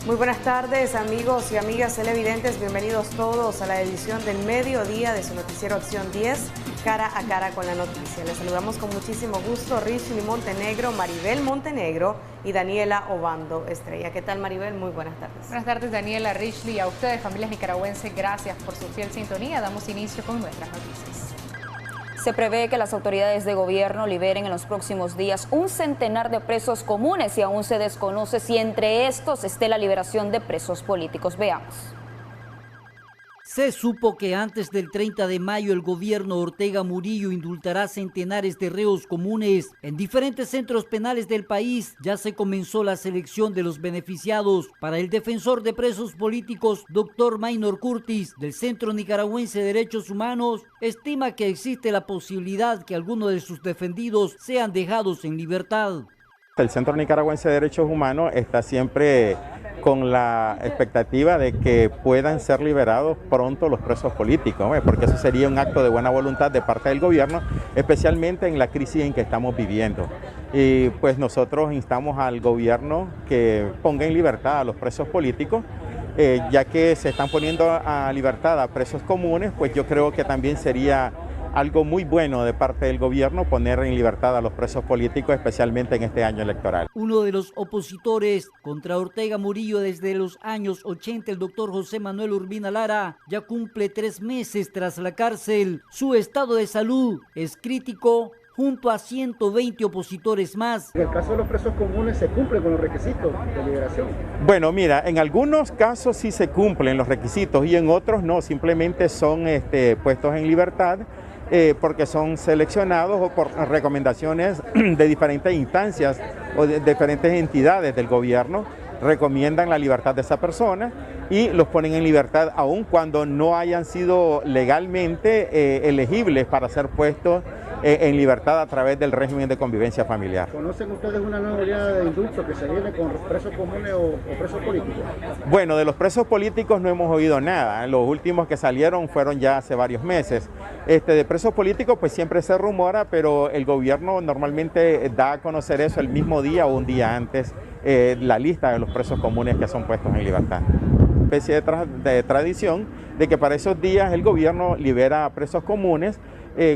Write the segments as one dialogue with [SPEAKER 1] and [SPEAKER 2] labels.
[SPEAKER 1] Muy buenas tardes, amigos y amigas televidentes. Bienvenidos todos a la edición del mediodía de su noticiero Acción 10, cara a cara con la noticia. Les saludamos con muchísimo gusto Richly Montenegro, Maribel Montenegro y Daniela Obando Estrella. ¿Qué tal, Maribel? Muy buenas tardes.
[SPEAKER 2] Buenas tardes, Daniela, Richly, y a ustedes, familias nicaragüenses, gracias por su fiel sintonía. Damos inicio con nuestras noticias.
[SPEAKER 3] Se prevé que las autoridades de gobierno liberen en los próximos días un centenar de presos comunes y aún se desconoce si entre estos esté la liberación de presos políticos. Veamos.
[SPEAKER 4] Se supo que antes del 30 de mayo el gobierno Ortega Murillo indultará centenares de reos comunes. En diferentes centros penales del país ya se comenzó la selección de los beneficiados. Para el defensor de presos políticos, Dr. Maynor Curtis, del Centro Nicaragüense de Derechos Humanos, estima que existe la posibilidad que algunos de sus defendidos sean dejados en libertad.
[SPEAKER 5] El Centro Nicaragüense de Derechos Humanos está siempre con la expectativa de que puedan ser liberados pronto los presos políticos, porque eso sería un acto de buena voluntad de parte del gobierno, especialmente en la crisis en que estamos viviendo. Y pues nosotros instamos al gobierno que ponga en libertad a los presos políticos, ya que se están poniendo a libertad a presos comunes, pues yo creo que también sería algo muy bueno de parte del gobierno poner en libertad a los presos políticos, especialmente en este año electoral.
[SPEAKER 4] Uno de los opositores contra Ortega Murillo desde los años 80, el doctor José Manuel Urbina Lara, ya cumple 3 meses tras la cárcel. Su estado de salud es crítico, junto a 120 opositores más.
[SPEAKER 6] En el caso de los presos comunes, ¿se cumple con los requisitos de liberación?
[SPEAKER 5] Bueno, mira, en algunos casos sí se cumplen los requisitos y en otros no, simplemente son puestos en libertad porque son seleccionados o por recomendaciones de diferentes instancias o de diferentes entidades del gobierno, recomiendan la libertad de esa persona y los ponen en libertad aun cuando no hayan sido legalmente elegibles para ser puestos en libertad a través del régimen de convivencia familiar.
[SPEAKER 6] ¿Conocen ustedes una nueva oleada de indulto que se viene con presos comunes o presos políticos?
[SPEAKER 5] Bueno, de los presos políticos no hemos oído nada. Los últimos que salieron fueron ya hace varios meses. De presos políticos pues siempre se rumora, pero el gobierno normalmente da a conocer eso el mismo día o un día antes, la lista de los presos comunes que son puestos en libertad. Especie de tradición de que para esos días el gobierno libera a presos comunes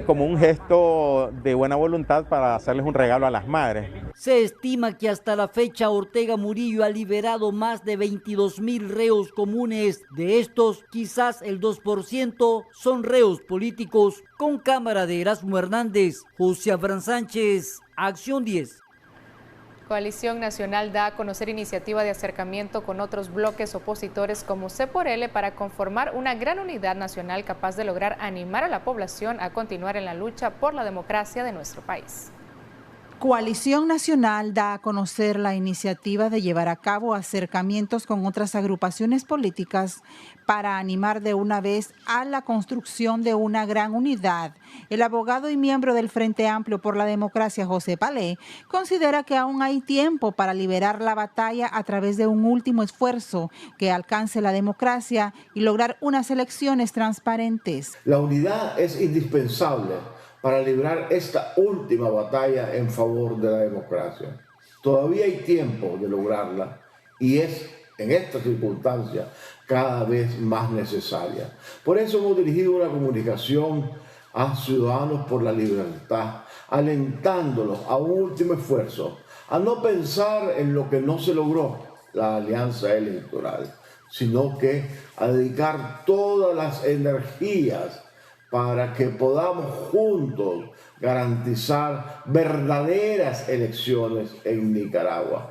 [SPEAKER 5] como un gesto de buena voluntad para hacerles un regalo a las madres.
[SPEAKER 4] Se estima que hasta la fecha Ortega Murillo ha liberado más de 22,000 reos comunes. De estos, quizás el 2% son reos políticos. Con cámara de Erasmo Hernández, José Abraham Sánchez, Acción 10.
[SPEAKER 2] Coalición Nacional da a conocer iniciativa de acercamiento con otros bloques opositores como C por L para conformar una gran unidad nacional capaz de lograr animar a la población a continuar en la lucha por la democracia de nuestro país.
[SPEAKER 7] Coalición Nacional da a conocer la iniciativa de llevar a cabo acercamientos con otras agrupaciones políticas para animar de una vez a la construcción de una gran unidad. El abogado y miembro del Frente Amplio por la Democracia, José Palé, considera que aún hay tiempo para liberar la batalla a través de un último esfuerzo que alcance la democracia y lograr unas elecciones transparentes.
[SPEAKER 8] La unidad es indispensable para librar esta última batalla en favor de la democracia. Todavía hay tiempo de lograrla y es en esta circunstancia cada vez más necesaria. Por eso hemos dirigido una comunicación a Ciudadanos por la Libertad, alentándolos a un último esfuerzo, a no pensar en lo que no se logró, la alianza electoral, sino que a dedicar todas las energías para que podamos juntos garantizar verdaderas elecciones en Nicaragua.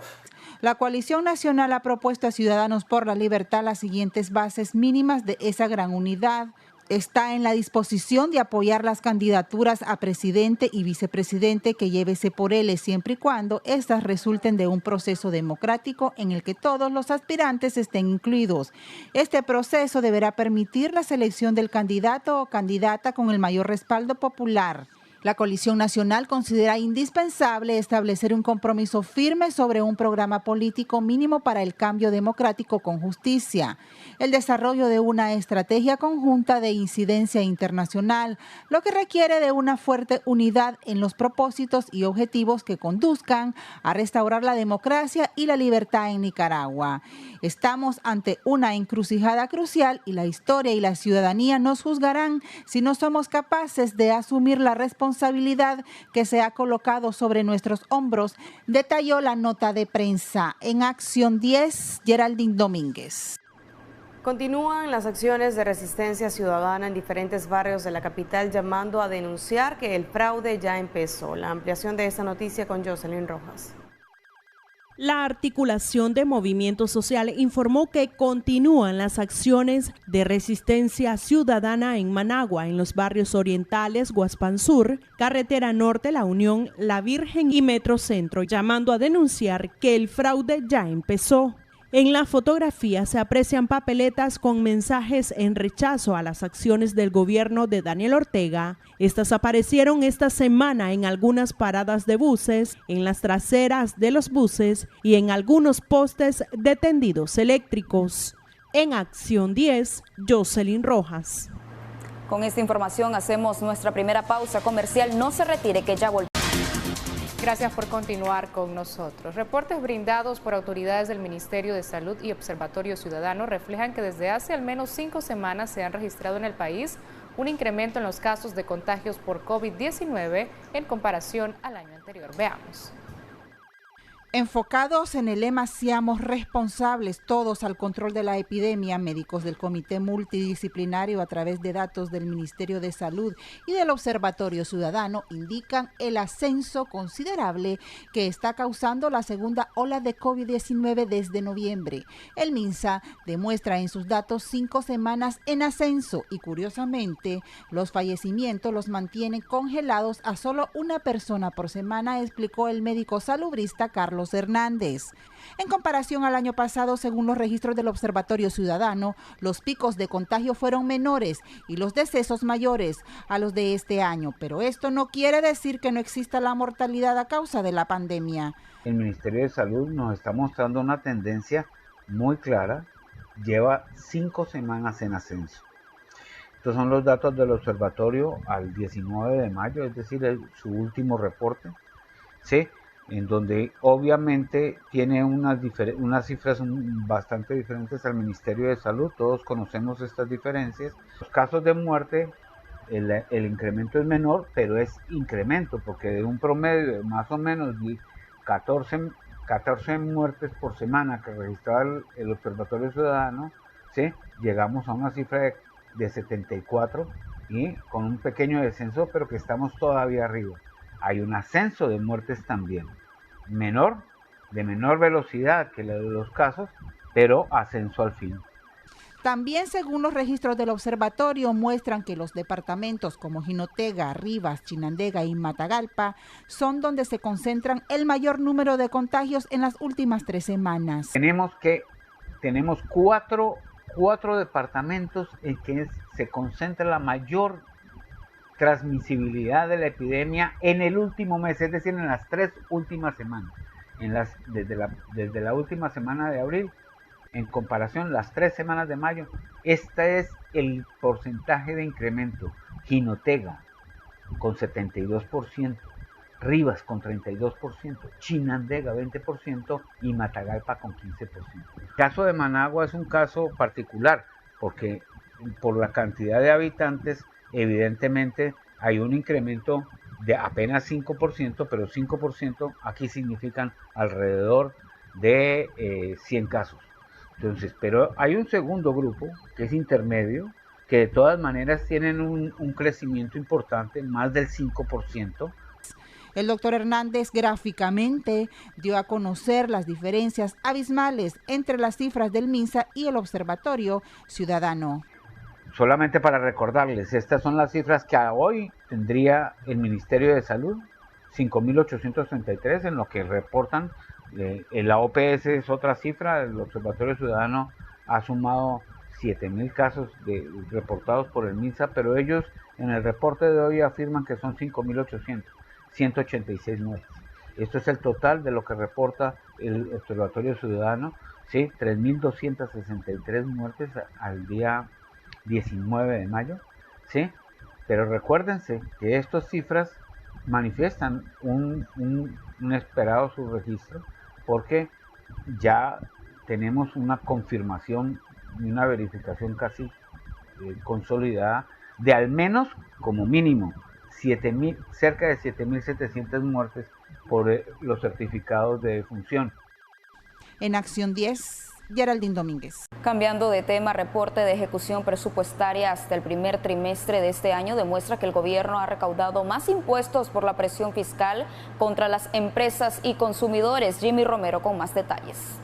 [SPEAKER 7] La Coalición Nacional ha propuesto a Ciudadanos por la Libertad las siguientes bases mínimas de esa gran unidad. Está en la disposición de apoyar las candidaturas a presidente y vicepresidente que lleve C por L, siempre y cuando estas resulten de un proceso democrático en el que todos los aspirantes estén incluidos. Este proceso deberá permitir la selección del candidato o candidata con el mayor respaldo popular. La Coalición Nacional considera indispensable establecer un compromiso firme sobre un programa político mínimo para el cambio democrático con justicia, el desarrollo de una estrategia conjunta de incidencia internacional, lo que requiere de una fuerte unidad en los propósitos y objetivos que conduzcan a restaurar la democracia y la libertad en Nicaragua. Estamos ante una encrucijada crucial y la historia y la ciudadanía nos juzgarán si no somos capaces de asumir la responsabilidad que se ha colocado sobre nuestros hombros, detalló la nota de prensa. En Acción 10, Geraldine Domínguez.
[SPEAKER 1] Continúan las acciones de resistencia ciudadana en diferentes barrios de la capital, llamando a denunciar que el fraude ya empezó. La ampliación de esta noticia con Jocelyn Rojas.
[SPEAKER 9] La articulación de Movimiento Social informó que continúan las acciones de resistencia ciudadana en Managua, en los barrios orientales, Guaspán Sur, Carretera Norte, La Unión, La Virgen y Metro Centro, llamando a denunciar que el fraude ya empezó. En la fotografía se aprecian papeletas con mensajes en rechazo a las acciones del gobierno de Daniel Ortega. Estas aparecieron esta semana en algunas paradas de buses, en las traseras de los buses y en algunos postes de tendidos eléctricos. En Acción 10, Jocelyn Rojas.
[SPEAKER 3] Con esta información hacemos nuestra primera pausa comercial. No se retire, que ya volvemos.
[SPEAKER 2] Gracias por continuar con nosotros. Reportes brindados por autoridades del Ministerio de Salud y Observatorio Ciudadano reflejan que desde hace al menos 5 semanas se han registrado en el país un incremento en los casos de contagios por COVID-19 en comparación al año anterior. Veamos.
[SPEAKER 7] Enfocados en el lema "Seamos responsables todos al control de la epidemia", médicos del Comité Multidisciplinario a través de datos del Ministerio de Salud y del Observatorio Ciudadano indican el ascenso considerable que está causando la segunda ola de COVID-19 desde noviembre. El MINSA demuestra en sus datos 5 semanas en ascenso y curiosamente los fallecimientos los mantienen congelados a solo una persona por semana, explicó el médico salubrista Carlos Hernández. En comparación al año pasado, según los registros del Observatorio Ciudadano, los picos de contagio fueron menores y los decesos mayores a los de este año, pero esto no quiere decir que no exista la mortalidad a causa de la pandemia.
[SPEAKER 10] El Ministerio de Salud nos está mostrando una tendencia muy clara, lleva 5 semanas en ascenso. Estos son los datos del observatorio al 19 de mayo, es decir, su último reporte, ¿sí? En donde obviamente tiene unas cifras bastante diferentes al Ministerio de Salud. Todos conocemos estas diferencias. Los casos de muerte, el incremento es menor, pero es incremento, porque de un promedio de más o menos 14 muertes por semana que registraba el Observatorio Ciudadano, ¿sí? Llegamos a una cifra de 74 y con un pequeño descenso, pero que estamos todavía arriba. Hay un ascenso de muertes también, de menor velocidad que la de los casos, pero ascenso al fin.
[SPEAKER 7] También, según los registros del observatorio, muestran que los departamentos como Jinotega, Rivas, Chinandega y Matagalpa son donde se concentran el mayor número de contagios en las últimas 3 semanas.
[SPEAKER 10] Tenemos cuatro departamentos en que se concentra la mayor transmisibilidad de la epidemia en el último mes, es decir, en las 3 últimas semanas, desde la última semana de abril, en comparación las 3 semanas de mayo. Este es el porcentaje de incremento. Jinotega con 72%, Rivas con 32%, Chinandega 20% y Matagalpa con 15%. El caso de Managua es un caso particular porque por la cantidad de habitantes evidentemente hay un incremento de apenas 5%, pero 5% aquí significan alrededor de 100 casos. Entonces, pero hay un segundo grupo que es intermedio, que de todas maneras tienen un crecimiento importante, más del 5%.
[SPEAKER 7] El doctor Hernández gráficamente dio a conocer las diferencias abismales entre las cifras del MINSA y el Observatorio Ciudadano.
[SPEAKER 10] Solamente para recordarles, estas son las cifras que hoy tendría el Ministerio de Salud, 5.833 en lo que reportan. La OPS es otra cifra, el Observatorio Ciudadano ha sumado 7.000 casos reportados por el MINSA, pero ellos en el reporte de hoy afirman que son 5.800, 186 muertes. Esto es el total de lo que reporta el Observatorio Ciudadano, ¿sí? 3.263 muertes al día 19 de mayo, ¿sí? Pero recuérdense que estas cifras manifiestan un esperado subregistro, porque ya tenemos una confirmación y una verificación casi consolidada de al menos, como mínimo, cerca de 7.700 muertes por los certificados de defunción.
[SPEAKER 7] En Acción 10, Geraldine Domínguez.
[SPEAKER 3] Cambiando de tema, reporte de ejecución presupuestaria hasta el primer trimestre de este año demuestra que el gobierno ha recaudado más impuestos por la presión fiscal contra las empresas y consumidores. Jimmy Romero con más detalles.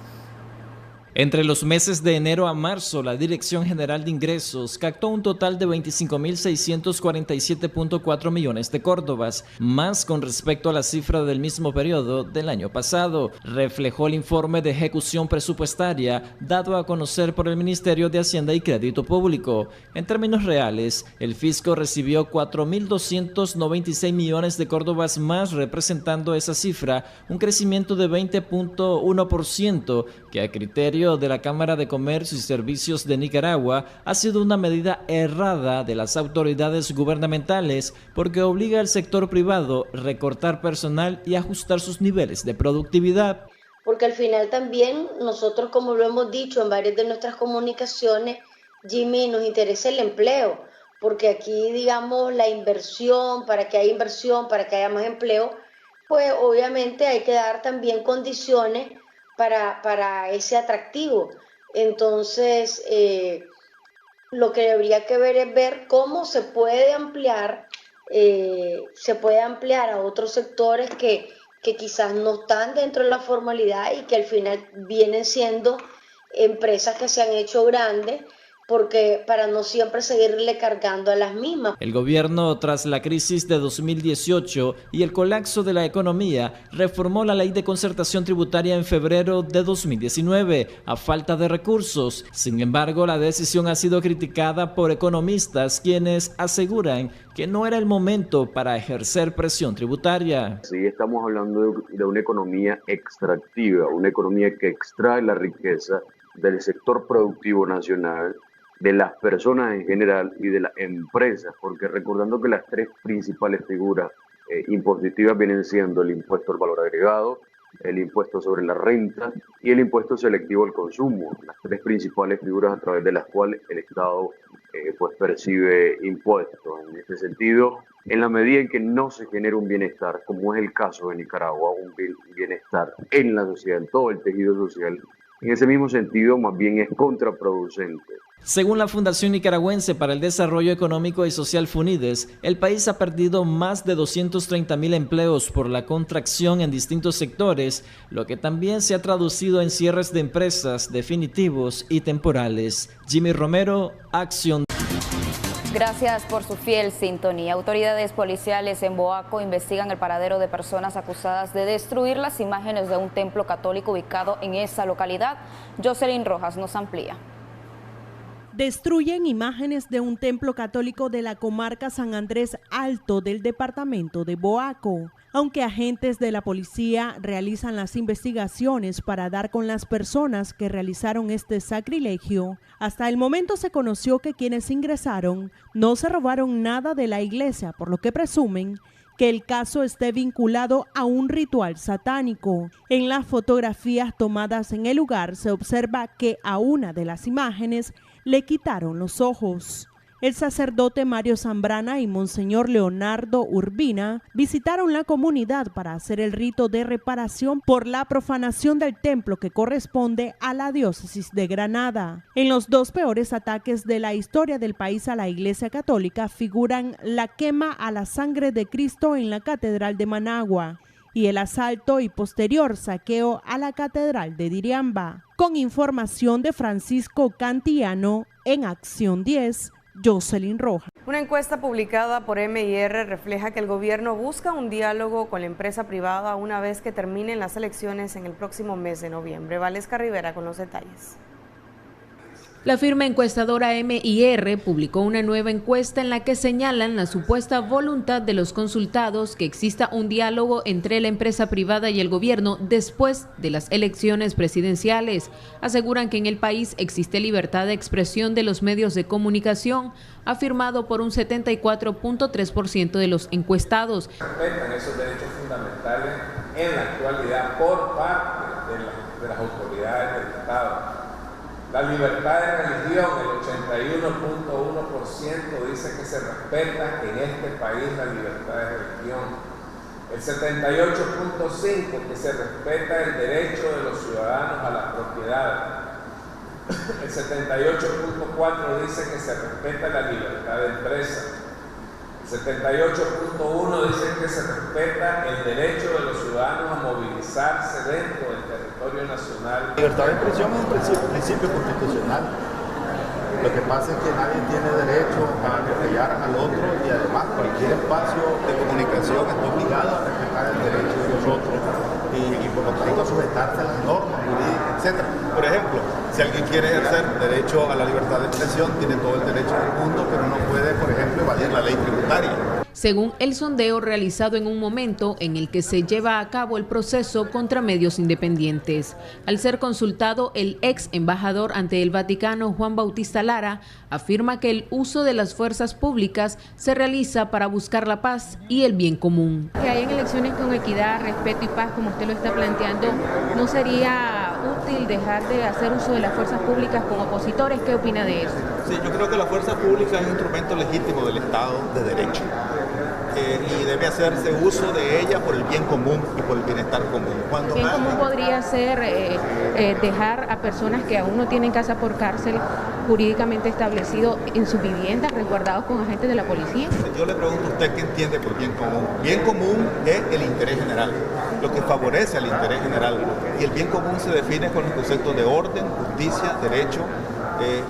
[SPEAKER 11] Entre los meses de enero a marzo, la Dirección General de Ingresos captó un total de 25.647.4 millones de córdobas, más con respecto a la cifra del mismo periodo del año pasado, reflejó el informe de ejecución presupuestaria dado a conocer por el Ministerio de Hacienda y Crédito Público. En términos reales, el fisco recibió 4.296 millones de córdobas más, representando esa cifra un crecimiento de 20.1%, que a criterio de la Cámara de Comercio y Servicios de Nicaragua ha sido una medida errada de las autoridades gubernamentales porque obliga al sector privado a recortar personal y ajustar sus niveles de productividad.
[SPEAKER 12] Porque al final también nosotros, como lo hemos dicho en varias de nuestras comunicaciones, Jimmy, nos interesa el empleo, porque aquí, digamos, la inversión, para que haya inversión, para que haya más empleo, pues obviamente hay que dar también condiciones para ese atractivo. Entonces, lo que habría que ver es ver cómo se puede ampliar a otros sectores que quizás no están dentro de la formalidad y que al final vienen siendo empresas que se han hecho grandes, porque para no siempre seguirle cargando a las mismas.
[SPEAKER 11] El gobierno, tras la crisis de 2018 y el colapso de la economía, reformó la ley de concertación tributaria en febrero de 2019 a falta de recursos. Sin embargo, la decisión ha sido criticada por economistas, quienes aseguran que no era el momento para ejercer presión tributaria.
[SPEAKER 13] Sí, estamos hablando de una economía extractiva, una economía que extrae la riqueza del sector productivo nacional, de las personas en general y de las empresas, porque recordando que las tres principales figuras impositivas vienen siendo el impuesto al valor agregado, el impuesto sobre la renta y el impuesto selectivo al consumo, las tres principales figuras a través de las cuales el Estado pues percibe impuestos. En este sentido, en la medida en que no se genera un bienestar, como es el caso de Nicaragua, un bienestar en la sociedad, en todo el tejido social, en ese mismo sentido más bien es contraproducente.
[SPEAKER 11] Según la Fundación Nicaragüense para el Desarrollo Económico y Social FUNIDES, el país ha perdido más de 230.000 empleos por la contracción en distintos sectores, lo que también se ha traducido en cierres de empresas definitivos y temporales. Jimmy Romero, Acción.
[SPEAKER 3] Gracias por su fiel sintonía. Autoridades policiales en Boaco investigan el paradero de personas acusadas de destruir las imágenes de un templo católico ubicado en esa localidad. Jocelyn Rojas nos amplía.
[SPEAKER 9] Destruyen imágenes de un templo católico de la comarca San Andrés Alto del departamento de Boaco. Aunque agentes de la policía realizan las investigaciones para dar con las personas que realizaron este sacrilegio, hasta el momento se conoció que quienes ingresaron no se robaron nada de la iglesia, por lo que presumen que el caso esté vinculado a un ritual satánico. En las fotografías tomadas en el lugar se observa que a una de las imágenes le quitaron los ojos. El sacerdote Mario Zambrana y Monseñor Leonardo Urbina visitaron la comunidad para hacer el rito de reparación por la profanación del templo que corresponde a la diócesis de Granada. En los dos peores ataques de la historia del país a la Iglesia Católica figuran la quema a la sangre de Cristo en la Catedral de Managua y el asalto y posterior saqueo a la Catedral de Diriamba. Con información de Francisco Cantillano, en Acción 10, Jocelyn Rojas.
[SPEAKER 1] Una encuesta publicada por MIR refleja que el gobierno busca un diálogo con la empresa privada una vez que terminen las elecciones en el próximo mes de noviembre. Valesca Rivera con los detalles.
[SPEAKER 14] La firma encuestadora MIR publicó una nueva encuesta en la que señalan la supuesta voluntad de los consultados que exista un diálogo entre la empresa privada y el gobierno después de las elecciones presidenciales. Aseguran que en el país existe libertad de expresión de los medios de comunicación, afirmado por un 74.3% de los encuestados.
[SPEAKER 15] Respetan esos derechos fundamentales en la actualidad por parte de las autoridades del Estado. La libertad de religión, el 81.1% dice que se respeta en este país la libertad de religión. El 78.5% que se respeta el derecho de los ciudadanos a la propiedad. El 78.4% dice que se respeta la libertad de empresa. El 78.1% dice que se respeta el derecho de los ciudadanos a movilizarse dentro del territorio nacional.
[SPEAKER 16] La libertad de expresión es un principio constitucional. Lo que pasa es que nadie tiene derecho a atropellar al otro y además cualquier espacio de comunicación está obligado a respetar el derecho de los otros y por lo tanto a sujetarse a las normas jurídicas, etc. Por ejemplo, si alguien quiere ejercer derecho a la libertad de expresión, tiene todo el derecho del mundo, pero no puede, por ejemplo, evadir la ley tributaria.
[SPEAKER 14] Según el sondeo realizado en un momento en el que se lleva a cabo el proceso contra medios independientes. Al ser consultado, el ex embajador ante el Vaticano, Juan Bautista Lara, afirma que el uso de las fuerzas públicas se realiza para buscar la paz y el bien común.
[SPEAKER 17] Que hayan elecciones con equidad, respeto y paz, como usted lo está planteando, ¿no sería útil dejar de hacer uso de las fuerzas públicas con opositores? ¿Qué opina de eso?
[SPEAKER 16] Sí, yo creo que la fuerza pública es un instrumento legítimo del Estado de Derecho. Y debe hacerse uso de ella por el bien común y por el bienestar común.
[SPEAKER 17] El bien común podría ser dejar a personas que aún no tienen casa por cárcel jurídicamente establecido en sus viviendas, resguardados con agentes de la policía.
[SPEAKER 16] Yo le pregunto a usted qué entiende por bien común. Bien común es el interés general, lo que favorece al interés general. Y el bien común se define con los conceptos de orden, justicia, derecho.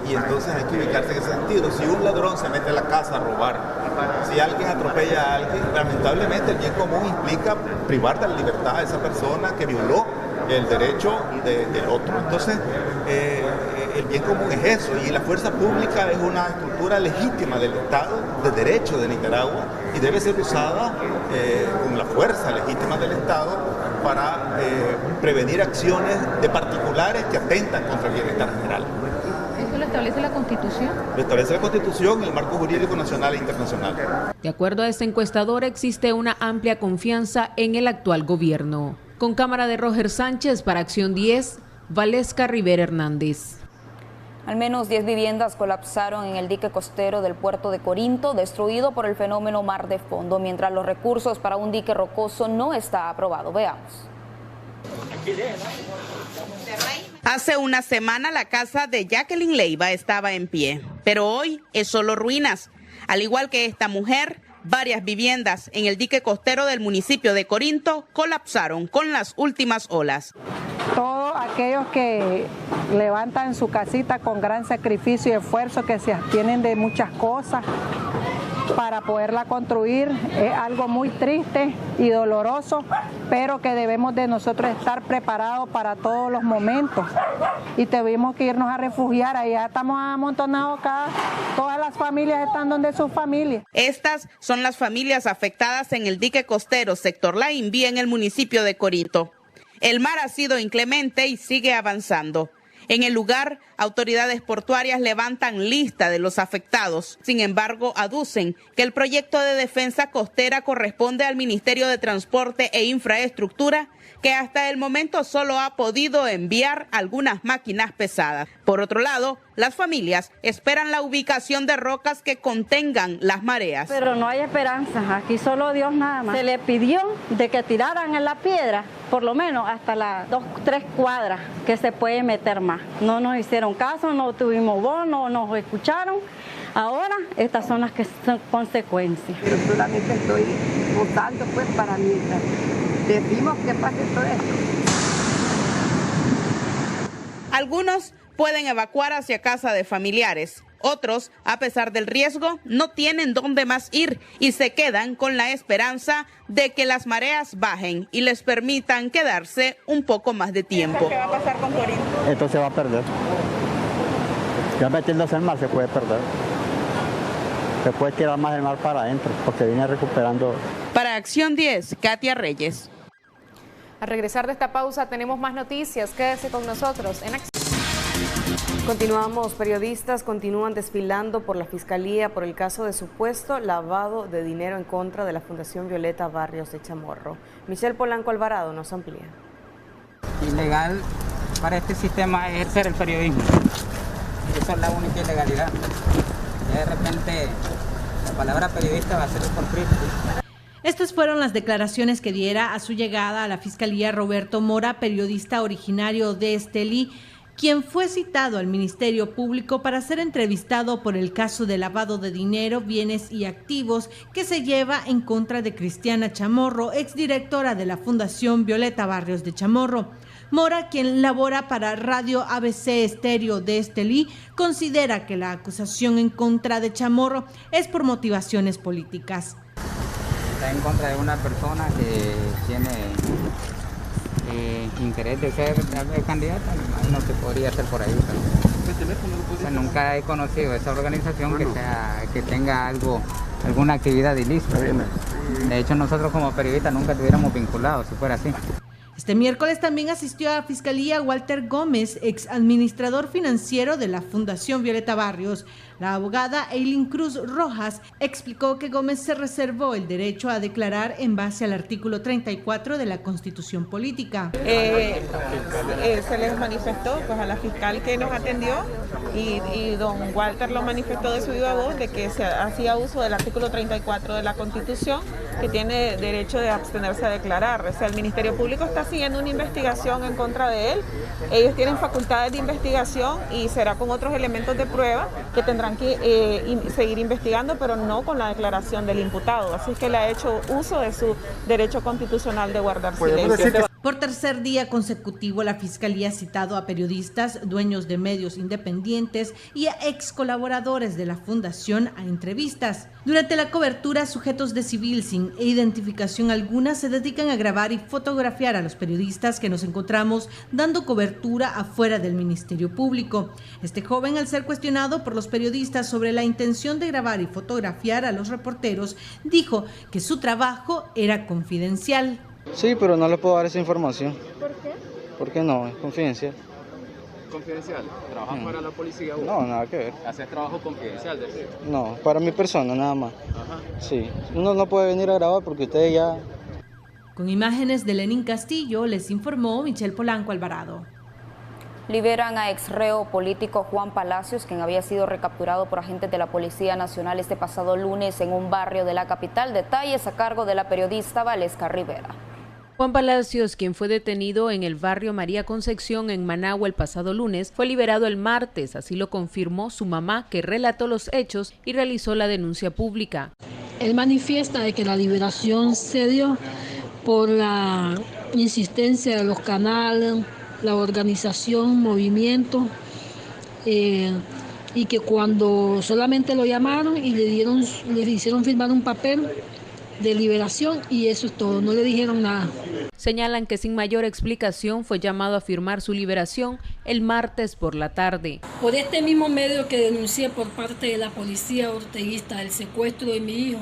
[SPEAKER 16] Y entonces hay que ubicarse en ese sentido. Si un ladrón se mete a la casa a robar, si alguien atropella a alguien, lamentablemente el bien común implica privar de la libertad a esa persona que violó el derecho del otro. Entonces, el bien común es eso, y la fuerza pública es una estructura legítima del Estado de Derecho de Nicaragua y debe ser usada con la fuerza legítima del Estado para prevenir acciones de particulares que atentan contra el bienestar general.
[SPEAKER 17] ¿Eso lo establece la Constitución?
[SPEAKER 16] Lo establece la Constitución y el marco jurídico nacional e internacional.
[SPEAKER 14] De acuerdo a esta encuestadora, existe una amplia confianza en el actual gobierno. Con cámara de Roger Sánchez para Acción 10, Valesca Rivera Hernández.
[SPEAKER 3] Al menos 10 viviendas colapsaron en el dique costero del puerto de Corinto, destruido por el fenómeno mar de fondo, mientras los recursos para un dique rocoso no está aprobado. Veamos.
[SPEAKER 18] Hace una semana la casa de Jacqueline Leiva estaba en pie, pero hoy es solo ruinas. Al igual que esta mujer, varias viviendas en el dique costero del municipio de Corinto colapsaron con las últimas olas.
[SPEAKER 19] Todos aquellos que levantan su casita con gran sacrificio y esfuerzo, que se abstienen de muchas cosas para poderla construir, es algo muy triste y doloroso, pero que debemos de nosotros estar preparados para todos los momentos, y tuvimos que irnos a refugiar. Allá estamos amontonados acá, todas las familias están donde sus familias.
[SPEAKER 18] Estas son las familias afectadas en el dique costero sector La Inví en el municipio de Corinto. El mar ha sido inclemente y sigue avanzando. En el lugar, autoridades portuarias levantan lista de los afectados. Sin embargo, aducen que el proyecto de defensa costera corresponde al Ministerio de Transporte e Infraestructura, que hasta el momento solo ha podido enviar algunas máquinas pesadas. Por otro lado, las familias esperan la ubicación de rocas que contengan las mareas.
[SPEAKER 19] Pero no hay esperanza, aquí solo Dios nada más. Se le pidió de que tiraran en la piedra, por lo menos hasta las 2-3 cuadras que se puede meter más. No nos hicieron caso, no tuvimos voz, no nos escucharon. Ahora estas son las que son consecuencias.
[SPEAKER 20] Yo solamente estoy votando pues para mientras decimos que pase todo esto.
[SPEAKER 18] Algunos pueden evacuar hacia casa de familiares. Otros, a pesar del riesgo, no tienen dónde más ir y se quedan con la esperanza de que las mareas bajen y les permitan quedarse un poco más de tiempo.
[SPEAKER 21] ¿Qué va a pasar con Corinto? Esto se va a perder. Ya metiéndose el mar se puede perder. Se puede tirar más el mar para adentro, porque viene recuperando.
[SPEAKER 18] Para Acción 10, Katia Reyes.
[SPEAKER 2] Al regresar de esta pausa tenemos más noticias. Quédese con nosotros en Acción.
[SPEAKER 1] Continuamos, periodistas continúan desfilando por la Fiscalía por el caso de supuesto lavado de dinero en contra de la Fundación Violeta Barrios de Chamorro. Michelle Polanco Alvarado nos amplía.
[SPEAKER 22] Ilegal para este sistema ejercer el periodismo. Esa es la única ilegalidad. Ya de repente la palabra periodista va a ser por Cristo.
[SPEAKER 9] Estas fueron las declaraciones que diera a su llegada a la Fiscalía Roberto Mora, periodista originario de Estelí, quien fue citado al Ministerio Público para ser entrevistado por el caso de lavado de dinero, bienes y activos que se lleva en contra de Cristiana Chamorro, exdirectora de la Fundación Violeta Barrios de Chamorro. Mora, quien labora para Radio ABC Estéreo de Estelí, considera que la acusación en contra de Chamorro es por motivaciones políticas.
[SPEAKER 22] Está en contra de una persona que tiene interés de ser candidata, no se podría hacer por ahí. Pero, nunca he conocido esa organización que tenga alguna actividad ilícita. De hecho, nosotros como periodistas nunca estuviéramos vinculados si fuera así.
[SPEAKER 9] Este miércoles también asistió a la Fiscalía Walter Gómez, ex administrador financiero de la Fundación Violeta Barrios. La abogada Eileen Cruz Rojas explicó que Gómez se reservó el derecho a declarar en base al artículo 34 de la Constitución Política.
[SPEAKER 23] Se les manifestó pues, a la fiscal que nos atendió y don Walter lo manifestó de su viva voz de que se hacía uso del artículo 34 de la Constitución, que tiene derecho de abstenerse a declarar. O sea, el Ministerio Público está siguiendo una investigación en contra de él. Ellos tienen facultades de investigación y será con otros elementos de prueba que tendrán que seguir investigando, pero no con la declaración del imputado. Así que le ha hecho uso de su derecho constitucional de guardar silencio.
[SPEAKER 9] Por tercer día consecutivo, la Fiscalía ha citado a periodistas, dueños de medios independientes y a ex colaboradores de la Fundación a entrevistas. Durante la cobertura, sujetos de civil sin identificación alguna se dedican a grabar y fotografiar a los periodistas que nos encontramos dando cobertura afuera del Ministerio Público. Este joven, al ser cuestionado por los periodistas sobre la intención de grabar y fotografiar a los reporteros, dijo que su trabajo era confidencial.
[SPEAKER 24] Sí, pero no le puedo dar esa información. ¿Por qué? Porque no, es confidencial.
[SPEAKER 25] ¿Confidencial? ¿Trabajas para la policía?
[SPEAKER 24] No, nada que ver.
[SPEAKER 25] ¿Haces trabajo confidencial, decir?
[SPEAKER 24] No, para mi persona nada más.
[SPEAKER 25] Ajá.
[SPEAKER 24] Sí, uno no puede venir a grabar porque ustedes ya...
[SPEAKER 9] Con imágenes de Lenín Castillo, les informó Michelle Polanco Alvarado.
[SPEAKER 3] Liberan a ex reo político Juan Palacios, quien había sido recapturado por agentes de la Policía Nacional este pasado lunes en un barrio de la capital. Detalles a cargo de la periodista Valesca Rivera.
[SPEAKER 14] Juan Palacios, quien fue detenido en el barrio María Concepción en Managua el pasado lunes, fue liberado el martes, así lo confirmó su mamá, que relató los hechos y realizó la denuncia pública.
[SPEAKER 26] Él manifiesta de que la liberación se dio por la insistencia de los canales, la organización, movimiento, y que cuando solamente lo llamaron y le hicieron firmar un papel de liberación y eso es todo, no le dijeron nada.
[SPEAKER 14] Señalan que sin mayor explicación fue llamado a firmar su liberación el martes por la tarde.
[SPEAKER 26] Por este mismo medio que denuncié por parte de la policía orteguista el secuestro de mi hijo,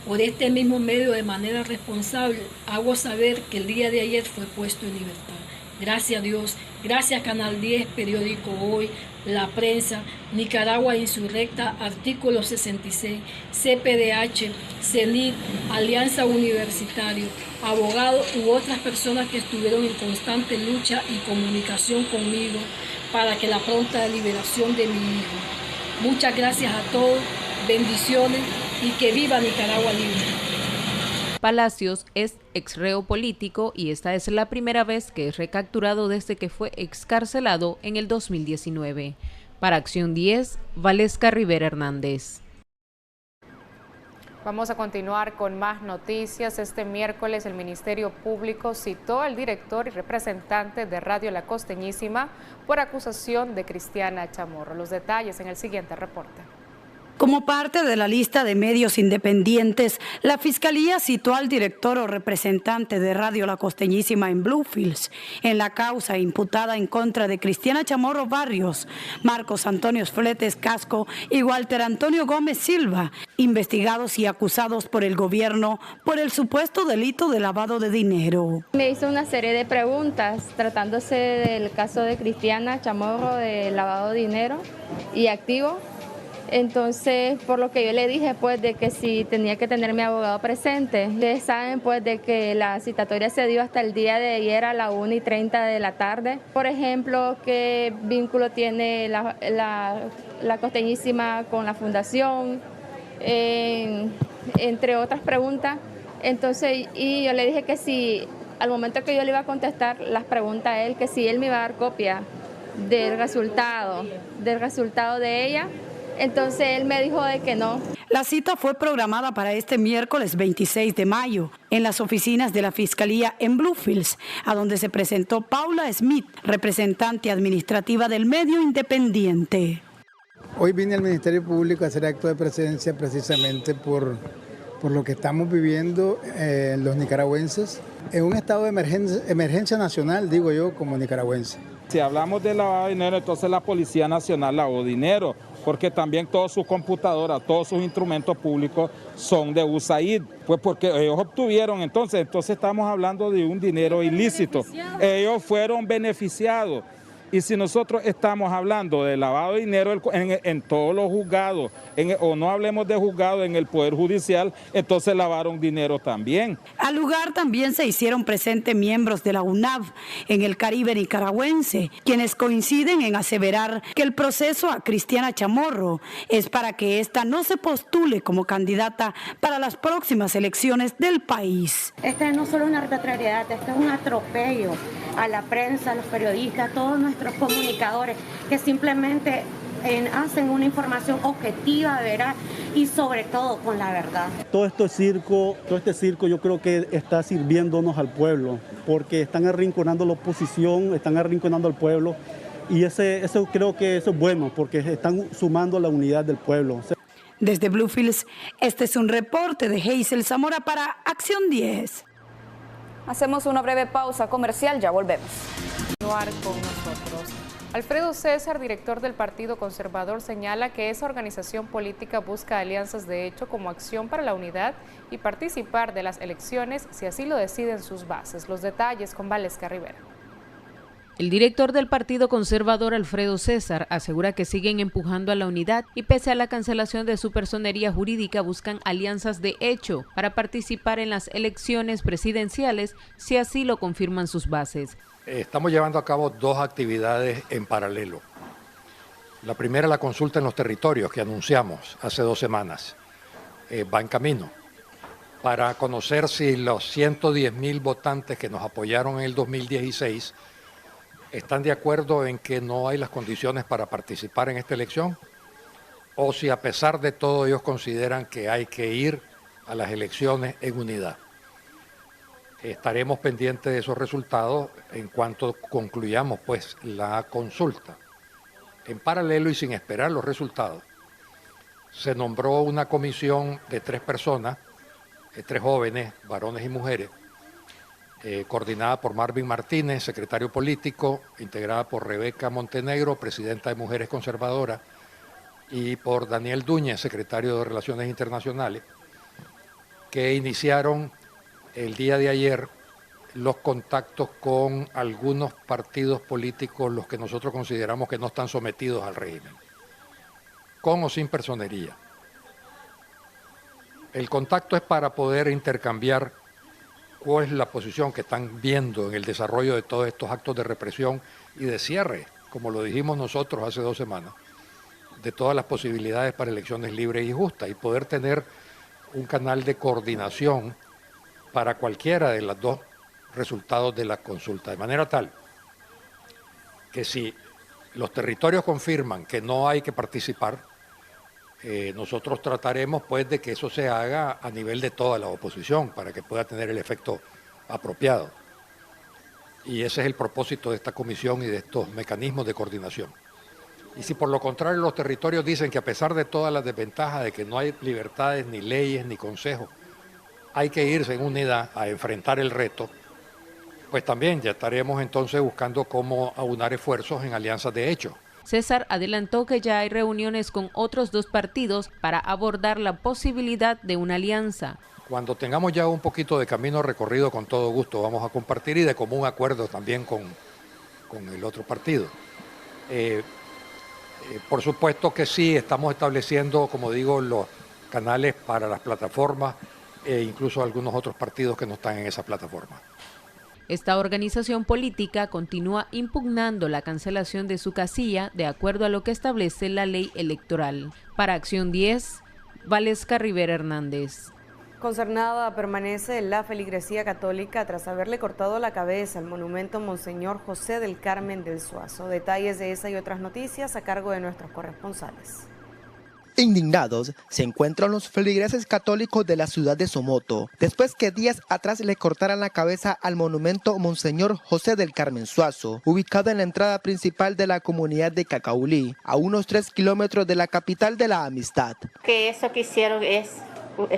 [SPEAKER 26] por este mismo medio de manera responsable, hago saber que el día de ayer fue puesto en libertad. Gracias a Dios, gracias Canal 10, Periódico Hoy, La Prensa, Nicaragua Insurrecta, Artículo 66, CPDH, CENIT, Alianza Universitario, abogados u otras personas que estuvieron en constante lucha y comunicación conmigo para que la pronta liberación de mi hijo. Muchas gracias a todos, bendiciones y que viva Nicaragua libre.
[SPEAKER 14] Palacios es ex reo político y esta es la primera vez que es recapturado desde que fue excarcelado en el 2019. Para Acción 10, Valesca Rivera Hernández.
[SPEAKER 2] Vamos a continuar con más noticias. Este miércoles el Ministerio Público citó al director y representante de Radio La Costeñísima por acusación de Cristiana Chamorro. Los detalles en el siguiente reporte.
[SPEAKER 4] Como parte de la lista de medios independientes, la Fiscalía citó al director o representante de Radio La Costeñísima en Bluefields en la causa imputada en contra de Cristiana Chamorro Barrios, Marcos Antonio Fletes Casco y Walter Antonio Gómez Silva, investigados y acusados por el gobierno por el supuesto delito de lavado de dinero.
[SPEAKER 5] Me hizo una serie de preguntas tratándose del caso de Cristiana Chamorro de lavado de dinero y activo. Entonces, por lo que yo le dije, pues, de que si tenía que tener mi abogado presente. Ustedes saben, pues, de que la citatoria se dio hasta el día de ayer a la 1:30 de la tarde. Por ejemplo, qué vínculo tiene la Costeñísima con la fundación, entre otras preguntas. Entonces, y yo le dije que si, al momento que yo le iba a contestar las preguntas a él, que si él me iba a dar copia del resultado de ella. Entonces él me dijo de que no.
[SPEAKER 4] La cita fue programada para este miércoles 26 de mayo en las oficinas de la Fiscalía en Bluefields, a donde se presentó Paula Smith, representante administrativa del medio independiente.
[SPEAKER 6] Hoy vine al Ministerio Público a hacer acto de presencia precisamente por lo que estamos viviendo los nicaragüenses en un estado de emergencia nacional, digo yo, como nicaragüense.
[SPEAKER 7] Si hablamos de lavado de dinero, entonces la Policía Nacional lavó dinero, porque también todas sus computadoras, todos sus instrumentos públicos son de USAID, pues porque ellos obtuvieron, entonces estamos hablando de un dinero ilícito. Ellos fueron beneficiados. Y si nosotros estamos hablando de lavado de dinero en todos los juzgados, o no hablemos de juzgados en el Poder Judicial, entonces lavaron dinero también.
[SPEAKER 4] Al lugar también se hicieron presentes miembros de la UNAV en el Caribe nicaragüense, quienes coinciden en aseverar que el proceso a Cristiana Chamorro es para que ésta no se postule como candidata para las próximas elecciones del país.
[SPEAKER 8] Esta no es solo una arbitrariedad, este es un atropello a la prensa, a los periodistas, a todos nuestros comunicadores que simplemente hacen una información objetiva, veraz y sobre todo con la verdad.
[SPEAKER 10] Todo este circo yo creo que está sirviéndonos al pueblo, porque están arrinconando la oposición, están arrinconando al pueblo y eso creo que eso es bueno, porque están sumando a la unidad del pueblo.
[SPEAKER 4] Desde Bluefields, este es un reporte de Hazel Zamora para Acción 10.
[SPEAKER 3] Hacemos una breve pausa comercial, ya volvemos.
[SPEAKER 2] Con nosotros. Alfredo César, director del Partido Conservador, señala que esa organización política busca alianzas de hecho como acción para la unidad y participar de las elecciones si así lo deciden sus bases. Los detalles con Valesca Rivera.
[SPEAKER 14] El director del Partido Conservador, Alfredo César, asegura que siguen empujando a la unidad y pese a la cancelación de su personería jurídica buscan alianzas de hecho para participar en las elecciones presidenciales si así lo confirman sus bases.
[SPEAKER 27] Estamos llevando a cabo dos actividades en paralelo. La primera, la consulta en los territorios que anunciamos hace 2 semanas. Va en camino para conocer si los 110,000 votantes que nos apoyaron en el 2016 están de acuerdo en que no hay las condiciones para participar en esta elección o si a pesar de todo ellos consideran que hay que ir a las elecciones en unidad. Estaremos pendientes de esos resultados en cuanto concluyamos pues la consulta. En paralelo y sin esperar los resultados, se nombró una comisión de 3 personas, 3 jóvenes, varones y mujeres, coordinada por Marvin Martínez, secretario político, integrada por Rebeca Montenegro, presidenta de Mujeres Conservadoras, y por Daniel Duñez, secretario de Relaciones Internacionales, que iniciaron el día de ayer los contactos con algunos partidos políticos, los que nosotros consideramos que no están sometidos al régimen, con o sin personería. El contacto es para poder intercambiar cuál es la posición que están viendo en el desarrollo de todos estos actos de represión y de cierre, como lo dijimos nosotros hace 2 semanas, de todas las posibilidades para elecciones libres y justas y poder tener un canal de coordinación para cualquiera de los 2 resultados de la consulta, de manera tal que si los territorios confirman que no hay que participar, nosotros trataremos pues de que eso se haga a nivel de toda la oposición para que pueda tener el efecto apropiado. Y ese es el propósito de esta comisión y de estos mecanismos de coordinación. Y si por lo contrario los territorios dicen que a pesar de todas las desventajas de que no hay libertades, ni leyes, ni consejos, hay que irse en unidad a enfrentar el reto, pues también ya estaremos entonces buscando cómo aunar esfuerzos en alianzas de hecho.
[SPEAKER 14] César adelantó que ya hay reuniones con otros 2 partidos para abordar la posibilidad de una alianza.
[SPEAKER 27] Cuando tengamos ya un poquito de camino recorrido, con todo gusto vamos a compartir y de común acuerdo también con el otro partido. Por supuesto que sí, estamos estableciendo, como digo, los canales para las plataformas e incluso algunos otros partidos que no están en esa plataforma.
[SPEAKER 14] Esta organización política continúa impugnando la cancelación de su casilla de acuerdo a lo que establece la ley electoral. Para Acción 10, Valesca Rivera Hernández.
[SPEAKER 1] Consternada permanece la feligresía católica tras haberle cortado la cabeza al monumento Monseñor José del Carmen del Suazo. Detalles de esa y otras noticias a cargo de nuestros corresponsales.
[SPEAKER 11] Indignados se encuentran los feligreses católicos de la ciudad de Somoto, después que días atrás le cortaran la cabeza al monumento Monseñor José del Carmen Suazo, ubicado en la entrada principal de la comunidad de Cacaulí, a unos 3 kilómetros de la capital de la Amistad.
[SPEAKER 12] Que eso que hicieron es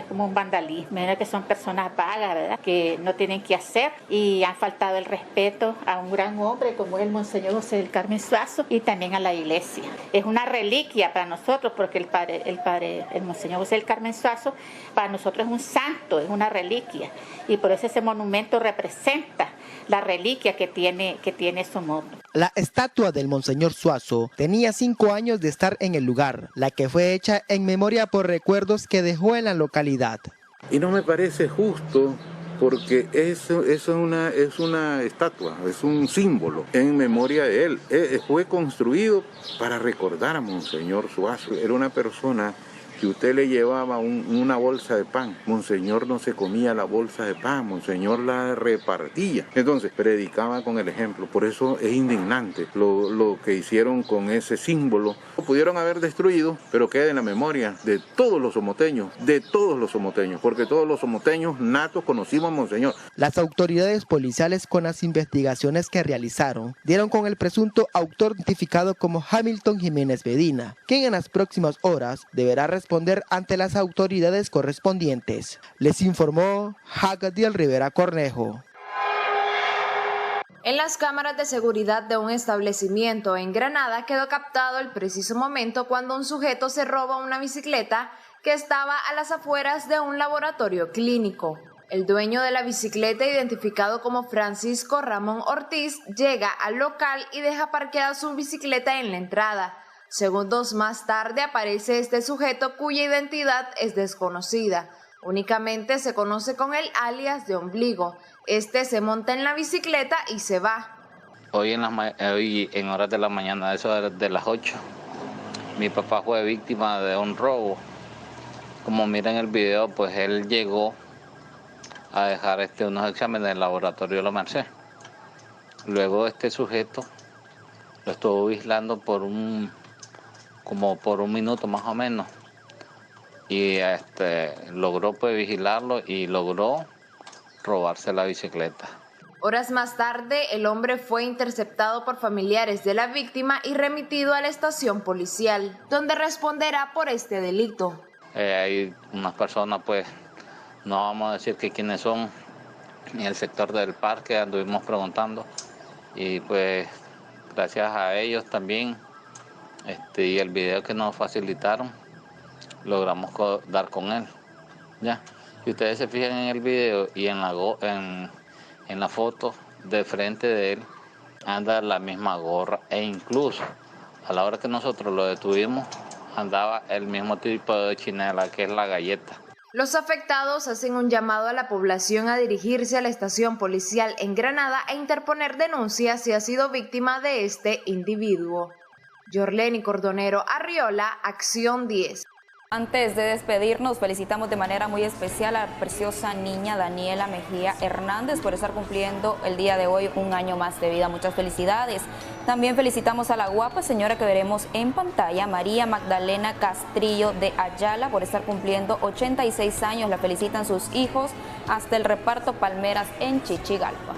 [SPEAKER 12] como un vandalismo, ¿verdad? Que son personas vagas, ¿verdad? Que no tienen que hacer y han faltado el respeto a un gran hombre como es el Monseñor José del Carmen Suazo y también a la iglesia. Es una reliquia para nosotros porque el Monseñor José del Carmen Suazo para nosotros es un santo, es una reliquia y por eso ese monumento representa la reliquia que tiene Somoto.
[SPEAKER 11] La estatua del Monseñor Suazo tenía 5 años de estar en el lugar, la que fue hecha en memoria por recuerdos que dejó en la localidad.
[SPEAKER 13] Y no me parece justo porque eso es una estatua, es un símbolo en memoria de él. Fue construido para recordar a Monseñor Suazo. Era una persona que usted le llevaba una bolsa de pan. Monseñor no se comía la bolsa de pan, Monseñor la repartía. Entonces, predicaba con el ejemplo. Por eso es indignante lo que hicieron con ese símbolo. Lo pudieron haber destruido, pero queda en la memoria de todos los somoteños, porque todos los somoteños natos conocimos a Monseñor.
[SPEAKER 11] Las autoridades policiales, con las investigaciones que realizaron, dieron con el presunto autor identificado como Hamilton Jiménez Medina, quien en las próximas horas deberá responder ante las autoridades correspondientes. Les informó Hagadiel Rivera Cornejo.
[SPEAKER 15] En las cámaras de seguridad de un establecimiento en Granada quedó captado el preciso momento cuando un sujeto se roba una bicicleta que estaba a las afueras de un laboratorio clínico. El dueño de la bicicleta, identificado como Francisco Ramón Ortiz, llega al local y deja parqueada su bicicleta en la entrada. Segundos más tarde aparece este sujeto cuya identidad es desconocida. Únicamente se conoce con el alias de Ombligo. Este se monta en la bicicleta y se va.
[SPEAKER 16] Hoy en horas de la mañana, eso de las 8, mi papá fue víctima de un robo. Como miran el video, pues él llegó a dejar unos exámenes en el laboratorio de la Merced. Luego este sujeto lo estuvo vigilando como por un minuto más o menos y logró vigilarlo y logró robarse la bicicleta.
[SPEAKER 15] Horas más tarde, el hombre fue interceptado por familiares de la víctima y remitido a la estación policial, donde responderá por este delito.
[SPEAKER 16] Hay unas personas, pues, no vamos a decir que quiénes son, en el sector del parque anduvimos preguntando y pues gracias a ellos también y el video que nos facilitaron, logramos dar con él. ¿Ya? Si ustedes se fijan en el video y en la foto de frente de él, anda la misma gorra e incluso a la hora que nosotros lo detuvimos, andaba el mismo tipo de chinela que es la galleta.
[SPEAKER 15] Los afectados hacen un llamado a la población a dirigirse a la estación policial en Granada e interponer denuncias si ha sido víctima de este individuo. Yorleni Cordonero Arriola, Acción 10.
[SPEAKER 3] Antes de despedirnos, felicitamos de manera muy especial a la preciosa niña Daniela Mejía Hernández por estar cumpliendo el día de hoy un año más de vida. Muchas felicidades. También felicitamos a la guapa señora que veremos en pantalla, María Magdalena Castrillo de Ayala, por estar cumpliendo 86 años. La felicitan sus hijos hasta el reparto Palmeras en Chichigalpa.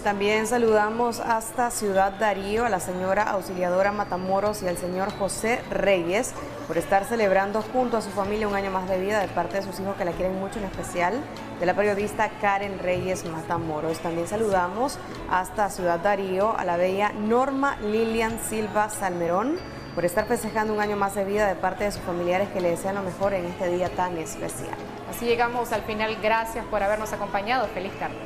[SPEAKER 1] También saludamos hasta Ciudad Darío a la señora auxiliadora Matamoros y al señor José Reyes por estar celebrando junto a su familia un año más de vida de parte de sus hijos que la quieren mucho, en especial de la periodista Karen Reyes Matamoros. También saludamos hasta Ciudad Darío a la bella Norma Lilian Silva Salmerón por estar festejando un año más de vida de parte de sus familiares que le desean lo mejor en este día tan especial.
[SPEAKER 2] Así llegamos al final. Gracias por habernos acompañado. Feliz tarde.